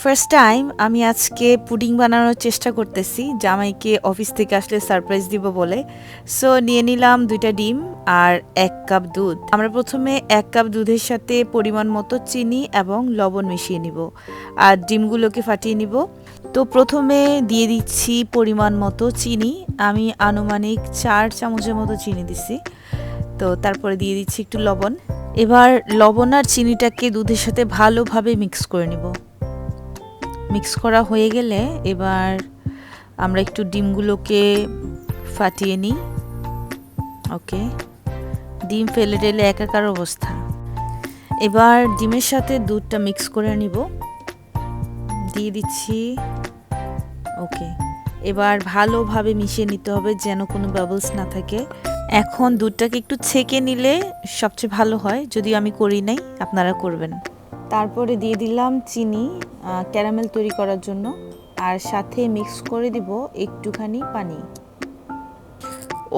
First time আমি আজকে pudding বানানোর চেষ্টা করতেছি জামাইকে অফিস থেকে আসলে সারপ্রাইজ দিব বলে। সো নিয়ে নিলাম 2টা ডিম আর 1 কাপ দুধ। আমরা প্রথমে 1 কাপ দুধের সাথে পরিমাণ মতো চিনি এবং লবণ মিশিয়ে নিব আর ডিমগুলোকে ফাটিয়ে নিব। তো প্রথমে দিয়ে দিচ্ছি পরিমাণ মতো চিনি, আমি আনুমানিক 4 চামচের মতো চিনি দিছি। তো তারপরে দিয়ে দিচ্ছি একটু লবণ। এবার লবণ আর চিনিটাকে দুধের সাথে ভালোভাবে মিক্স করে নিব। মিক্স করা হয়ে গেলে এবার আমরা একটু ডিমগুলোকে ফাটিয়ে নিই। ওকে, ডিম ফেলে টেলে একাকার অবস্থা। এবার ডিমের সাথে দুধটা মিক্স করে নিব, দিয়ে দিচ্ছি। ওকে, এবার ভালোভাবে মিশিয়ে নিতে হবে যেন কোনো বাবলস না থাকে। এখন দুধটাকে একটু ছেঁকে নিলে সবচেয়ে ভালো হয়, যদিও আমি করি নাই, আপনারা করবেন। তারপরে দিয়ে দিলাম চিনি ক্যারামেল তৈরি করার জন্য, আর সাথে মিক্স করে দিব একটুখানি পানি।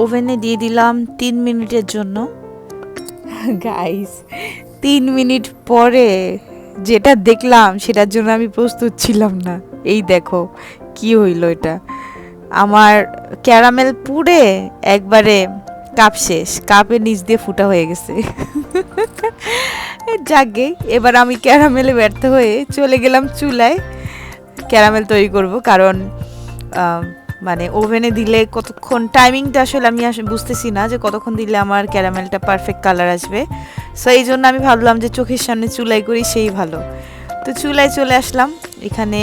ওভেনে দিয়ে দিলাম 3 মিনিটের জন্য। গাইস, 3 মিনিট পরে যেটা দেখলাম সেটার জন্য আমি প্রস্তুত ছিলাম না। এই দেখো কি হইল, এটা আমার ক্যারামেল পুড়ে একবারে কাপ শেষ, কাপের নিচ দিয়ে ফুটা হয়ে গেছে। যাকে এবার আমি ক্যারামেলে ব্যর্থ হয়ে চলে গেলাম চুলায় ক্যারামেল তৈরি করব, কারণ মানে ওভেনে দিলে কতক্ষণ টাইমিংটা আসলে আমি বুঝতেছি না যে কতক্ষণ দিলে আমার ক্যারামেলটা পারফেক্ট কালার আসবে। সো এই জন্য আমি ভাবলাম যে চোখের সামনে চুলাই করি সেই ভালো। তো চুলায় চলে আসলাম, এখানে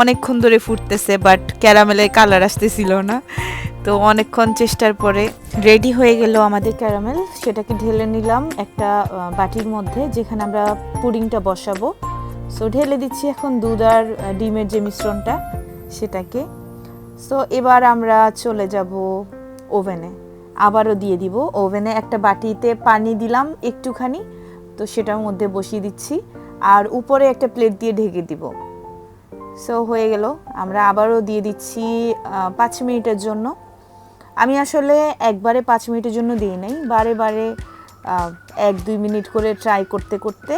অনেকক্ষণ ধরে ফুটতেছে বাট ক্যারামেলের কালার আসতেছিল না। তো অনেকক্ষণ চেষ্টার পরে রেডি হয়ে গেল আমাদের ক্যারামেল। সেটাকে ঢেলে নিলাম একটা বাটির মধ্যে যেখানে আমরা পুডিংটা বসাবো। সো ঢেলে দিচ্ছি এখন দুধ আর ডিমের যে মিশ্রণটা সেটাকে। সো এবার আমরা চলে যাব ওভেনে, আবারও দিয়ে দিব ওভেনে। একটা বাটিতে পানি দিলাম একটুখানি, তো সেটার মধ্যে বসিয়ে দিচ্ছি আর উপরে একটা প্লেট দিয়ে ঢেকে দিব। সো হয়ে গেল, আমরা আবারও দিয়ে দিচ্ছি 5 মিনিটের জন্য। আমি আসলে একবারে 5 মিনিটের জন্য দিই নাই, বারে বারে 1-2 মিনিট করে ট্রাই করতে করতে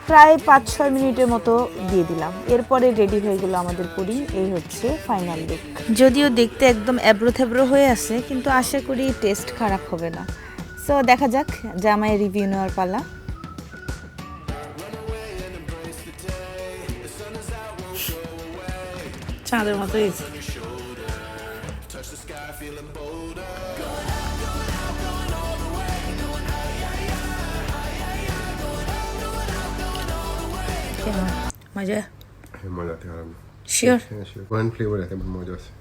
প্রায় 5-6 মিনিটের মতো দিয়ে দিলাম। এরপরে রেডি হয়ে গেল আমাদের পুডিং। এই হচ্ছে ফাইনাল লুক। যদিও দেখতে একদম এবড়ো থেবড়ো হয়ে আছে, কিন্তু আশা করি টেস্ট খারাপ হবে না। সো দেখা যাক, জামাই রিভিউ নেওয়ার পালা। চাঁদের মতো হয়েছে। কেমন মজা? মজা আছে, আরাম। শিওর? হ্যাঁ শিওর, কোরিয়ান ফ্লেভার আছে, মজা আছে।